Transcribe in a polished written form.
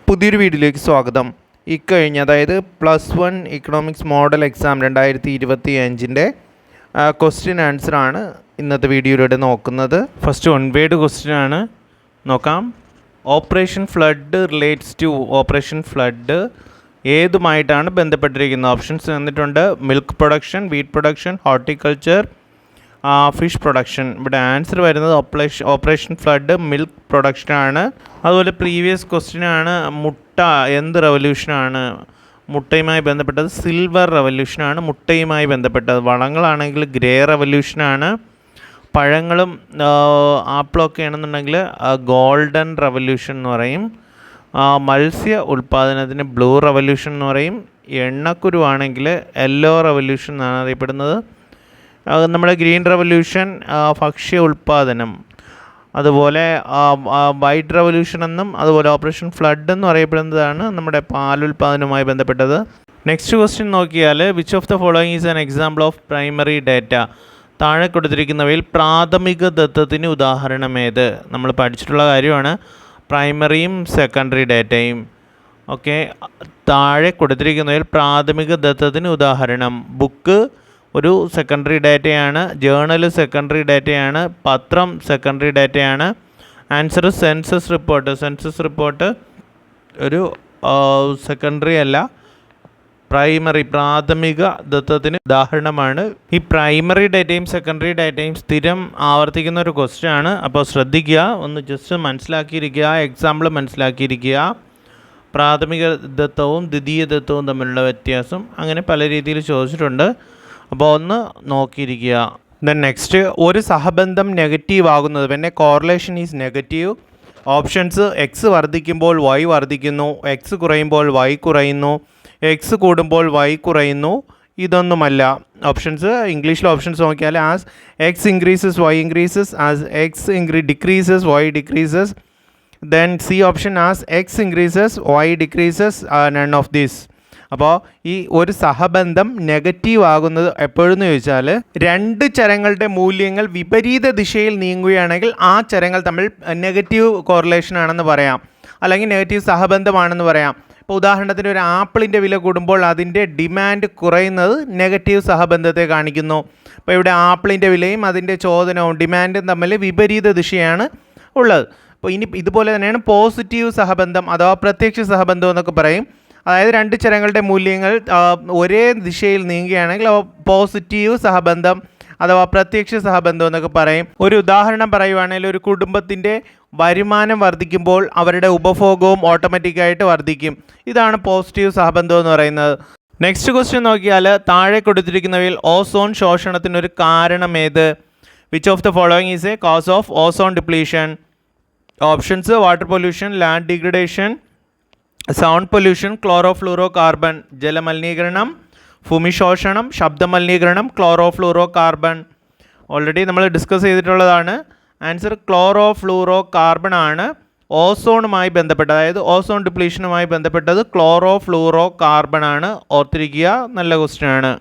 പുതിയൊരു വീഡിയോയിലേക്ക് സ്വാഗതം. ഇക്കഴിഞ്ഞ അതായത് +1 ഇക്കണോമിക്സ് മോഡൽ എക്സാം 2025 ക്വസ്റ്റ്യൻ ആൻസറാണ് ഇന്നത്തെ വീഡിയോയിലൂടെ നോക്കുന്നത്. ഫസ്റ്റ് വൺ വേർഡ് ക്വസ്റ്റ്യൻ ആണ്, നോക്കാം. Operation flood relates to operation flood ഏതുമായിട്ടാണ് ബന്ധപ്പെട്ടിരിക്കുന്നത്? ഓപ്ഷൻസ് തന്നിട്ടുണ്ട്: milk production, wheat production, horticulture, fish production. ഇവിടെ ആൻസർ വരുന്നത് ഓപ്പറേഷൻ ഫ്ലഡ് മിൽക്ക് പ്രൊഡക്ഷനാണ്. അതുപോലെ പ്രീവിയസ് ക്വസ്റ്റ്യനാണ്, മുട്ട എന്ത് റവല്യൂഷനാണ്? മുട്ടയുമായി ബന്ധപ്പെട്ടത് സിൽവർ റവല്യൂഷനാണ് മുട്ടയുമായി ബന്ധപ്പെട്ടത്. വളങ്ങളാണെങ്കിൽ ഗ്രേ റവല്യൂഷനാണ്. പഴങ്ങളും ആപ്പിളൊക്കെ ആണെന്നുണ്ടെങ്കിൽ ഗോൾഡൻ റവല്യൂഷൻ എന്ന് പറയും. മത്സ്യ ഉൽപ്പാദനത്തിന് ബ്ലൂ റവല്യൂഷൻ എന്ന് പറയും. എണ്ണക്കുരുവാണെങ്കിൽ യെല്ലോ റവല്യൂഷൻ എന്നാണ് അറിയപ്പെടുന്നത്. നമ്മുടെ ഗ്രീൻ റവല്യൂഷൻ ഭക്ഷ്യ ഉൽപ്പാദനം, അതുപോലെ വൈറ്റ് റവല്യൂഷൻ എന്നും അതുപോലെ ഓപ്പറേഷൻ ഫ്ലഡ് എന്നും അറിയപ്പെടുന്നതാണ് നമ്മുടെ പാലുൽപാദനവുമായി ബന്ധപ്പെട്ടത്. നെക്സ്റ്റ് ക്വസ്റ്റ്യൻ നോക്കിയാൽ, which of the following is an example of primary data? താഴെ കൊടുത്തിരിക്കുന്നവയിൽ പ്രാഥമിക ദത്തത്തിന് ഉദാഹരണം ഏത്? നമ്മൾ പഠിച്ചിട്ടുള്ള കാര്യമാണ് പ്രൈമറിയും സെക്കൻഡറി ഡാറ്റയും. ഓക്കെ, താഴെ കൊടുത്തിരിക്കുന്നവയിൽ പ്രാഥമിക ദത്തത്തിന് ഉദാഹരണം: ബുക്ക് ഒരു സെക്കൻഡറി ഡാറ്റയാണ്, ജേണൽ സെക്കൻഡറി ഡാറ്റയാണ്, പത്രം സെക്കൻഡറി ഡാറ്റയാണ്. Answer census report. Census report ഒരു സെക്കൻഡറി അല്ല, പ്രൈമറി പ്രാഥമിക ദത്തത്തിന് ഉദാഹരണമാണ്. ഈ പ്രൈമറി ഡാറ്റയും സെക്കൻഡറി ഡാറ്റയും സ്ഥിരം ആവർത്തിക്കുന്ന ഒരു ക്വസ്റ്റ്യൻ ആണ്. അപ്പോൾ ശ്രദ്ധിക്കുക, ഒന്ന് ജസ്റ്റ് മനസ്സിലാക്കിയിരിക്കുക, എക്സാമ്പിൾ മനസ്സിലാക്കിയിരിക്കുക. പ്രാഥമിക ദത്തവും ദ്വിതീയ ദത്തവും തമ്മിലുള്ള വ്യത്യാസം അങ്ങനെ പല രീതിയിൽ ചോദിച്ചിട്ടുണ്ട്. അപ്പോൾ ഒന്ന് നോക്കിയിരിക്കുക. ദെൻ നെക്സ്റ്റ്, ഒരു സഹബന്ധം നെഗറ്റീവ് ആകുന്നത് പിന്നെ correlation is negative. Options: X വർദ്ധിക്കുമ്പോൾ വൈ വർദ്ധിക്കുന്നു, എക്സ് കുറയുമ്പോൾ വൈ കുറയുന്നു, എക്സ് കൂടുമ്പോൾ വൈ കുറയുന്നു. ഇതൊന്നുമല്ല. ഓപ്ഷൻസ് ഇംഗ്ലീഷിലെ ഓപ്ഷൻസ് നോക്കിയാൽ as X increases Y increases, as X decreases Y decreases. Then C option as X increases Y decreases, none of these. അപ്പോൾ ഈ ഒരു സഹബന്ധം നെഗറ്റീവ് ആകുന്നത് എപ്പോഴെന്ന് ചോദിച്ചാൽ, രണ്ട് ചരങ്ങളുടെ മൂല്യങ്ങൾ വിപരീത ദിശയിൽ നീങ്ങുകയാണെങ്കിൽ ആ ചരങ്ങൾ തമ്മിൽ നെഗറ്റീവ് കോറിലേഷൻ ആണെന്ന് പറയാം, അല്ലെങ്കിൽ നെഗറ്റീവ് സഹബന്ധമാണെന്ന് പറയാം. ഇപ്പോൾ ഉദാഹരണത്തിന് ഒരു ആപ്പിളിൻ്റെ വില കൂടുമ്പോൾ അതിൻ്റെ ഡിമാൻഡ് കുറയുന്നത് നെഗറ്റീവ് സഹബന്ധത്തെ കാണിക്കുന്നു. അപ്പോൾ ഇവിടെ ആപ്പിളിൻ്റെ വിലയും അതിൻ്റെ ചോദനവും ഡിമാൻഡും തമ്മിൽ വിപരീത ദിശയാണ് ഉള്ളത്. അപ്പോൾ ഇനി ഇതുപോലെ തന്നെയാണ് പോസിറ്റീവ് സഹബന്ധം അഥവാ പ്രത്യക്ഷ സഹബന്ധം എന്നൊക്കെ പറയും. അതായത് രണ്ട് ചരങ്ങളുടെ മൂല്യങ്ങൾ ഒരേ ദിശയിൽ നീങ്ങുകയാണെങ്കിൽ പോസിറ്റീവ് സഹബന്ധം അഥവാ പ്രത്യക്ഷ സഹബന്ധം എന്നൊക്കെ പറയും. ഒരു ഉദാഹരണം പറയുവാണെങ്കിൽ, ഒരു കുടുംബത്തിൻ്റെ വരുമാനം വർദ്ധിക്കുമ്പോൾ അവരുടെ ഉപഭോഗവും ഓട്ടോമാറ്റിക്കായിട്ട് വർദ്ധിക്കും. ഇതാണ് പോസിറ്റീവ് സഹബന്ധം എന്ന് പറയുന്നത്. നെക്സ്റ്റ് ക്വസ്റ്റ്യൻ നോക്കിയാൽ, താഴെ കൊടുത്തിരിക്കുന്നവയിൽ ഓസോൺ ശോഷണത്തിനൊരു കാരണം ഏത്? Which of the following is a cause of ozone depletion? Options: water pollution, land degradation, sound pollution, chlorofluorocarbon. ജലമലിനീകരണം, ഭൂമിശോഷണം, ശബ്ദമലിനീകരണം, ക്ലോറോഫ്ലൂറോ കാർബൺ. ഓൾറെഡി നമ്മൾ ഡിസ്കസ് ചെയ്തിട്ടുള്ളതാണ്. ആൻസർ ക്ലോറോഫ്ലൂറോ കാർബൺ ആണ്. ഓസോണുമായി ബന്ധപ്പെട്ട, അതായത് ഓസോൺ ഡിപ്ലീഷനുമായി ബന്ധപ്പെട്ടത് ക്ലോറോഫ്ലൂറോ കാർബൺ ആണ്. ഓർത്തിരിക്കുക, നല്ല ക്വസ്റ്റ്യൻ ആണ്.